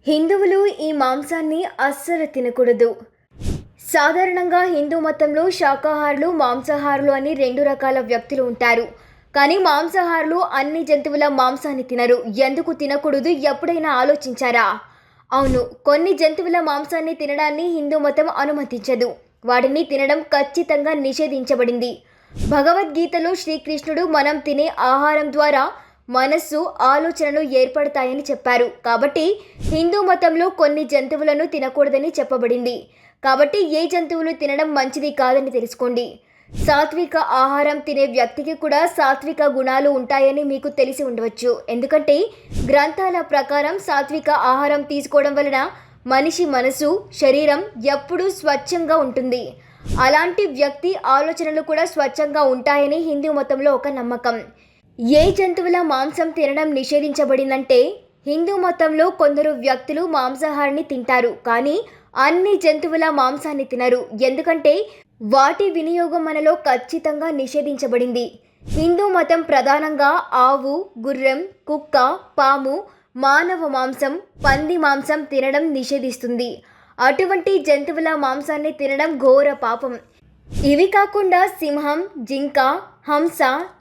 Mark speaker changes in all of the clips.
Speaker 1: హిందువులు ఈ మాంసాన్ని అస్సలు తినకూడదు. సాధారణంగా హిందూ మతంలో శాకాహారులు, మాంసాహారులు అని రెండు రకాల వ్యక్తులు ఉంటారు. కానీ మాంసాహారులు అన్ని జంతువుల మాంసాన్ని తినరు. ఎందుకు తినకూడదు ఎప్పుడైనా ఆలోచించారా? అవును, కొన్ని జంతువుల మాంసాన్ని తినడాన్ని హిందూ మతం అనుమతించదు. వాటిని తినడం ఖచ్చితంగా నిషేధించబడింది. భగవద్గీతలో శ్రీకృష్ణుడు మనం తినే ఆహారం ద్వారా మనస్సు, ఆలోచనలు ఏర్పడతాయని చెప్పారు. కాబట్టి హిందూ మతంలో కొన్ని జంతువులను తినకూడదని చెప్పబడింది. కాబట్టి ఏ జంతువులు తినడం మంచిది కాదని తెలుసుకోండి. సాత్విక ఆహారం తినే వ్యక్తికి కూడా సాత్విక గుణాలు ఉంటాయని మీకు తెలిసి ఉండవచ్చు. ఎందుకంటే గ్రంథాల ప్రకారం సాత్విక ఆహారం తీసుకోవడం వలన మనిషి మనసు, శరీరం ఎప్పుడూ స్వచ్ఛంగా ఉంటుంది. అలాంటి వ్యక్తి ఆలోచనలు కూడా స్వచ్ఛంగా ఉంటాయని హిందూ మతంలో ఒక నమ్మకం. ఏ జంతువుల మాంసం తినడం నిషేధించబడిందంటే, హిందూ మతంలో కొందరు వ్యక్తులు మాంసాహారాన్ని తింటారు, కానీ అన్ని జంతువుల మాంసాన్ని తినరు. ఎందుకంటే వాటి వినియోగం మనలో ఖచ్చితంగా నిషేధించబడింది. హిందూ మతం ప్రధానంగా ఆవు, గుర్రం, కుక్క, పాము, మానవ మాంసం, పంది మాంసం తినడం నిషేధిస్తుంది. అటువంటి జంతువుల మాంసాన్ని తినడం ఘోర పాపం. ఇవి కాకుండా సింహం, జింక, హంస,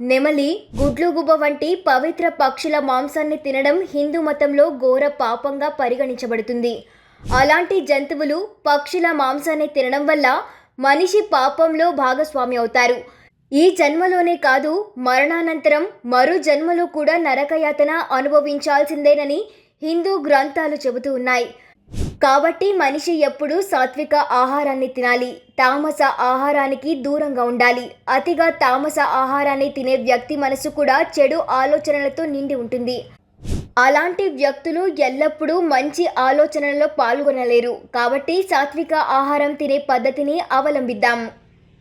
Speaker 1: నెమలి, గుడ్లుగుబ్బ వంటి పవిత్ర పక్షుల మాంసాన్ని తినడం హిందూ మతంలో ఘోర పాపంగా పరిగణించబడుతుంది. అలాంటి జంతువులు, పక్షుల మాంసాన్ని తినడం వల్ల మనిషి పాపంలో భాగస్వామి అవుతారు. ఈ జన్మలోనే కాదు, మరణానంతరం మరో జన్మలో కూడా నరకయాతన అనుభవించాల్సిందేనని హిందూ గ్రంథాలు చెబుతూ ఉన్నాయి. కాబట్టి మనిషి ఎప్పుడూ సాత్విక ఆహారాన్ని తినాలి. తామస ఆహారానికి దూరంగా ఉండాలి. అతిగా తామస ఆహారాన్ని తినే వ్యక్తి మనసు కూడా చెడు ఆలోచనలతో నిండి ఉంటుంది. అలాంటి వ్యక్తులు ఎల్లప్పుడూ మంచి ఆలోచనలలో పాల్గొనలేరు. కాబట్టి సాత్విక ఆహారం తినే పద్ధతిని అవలంబిద్దాం.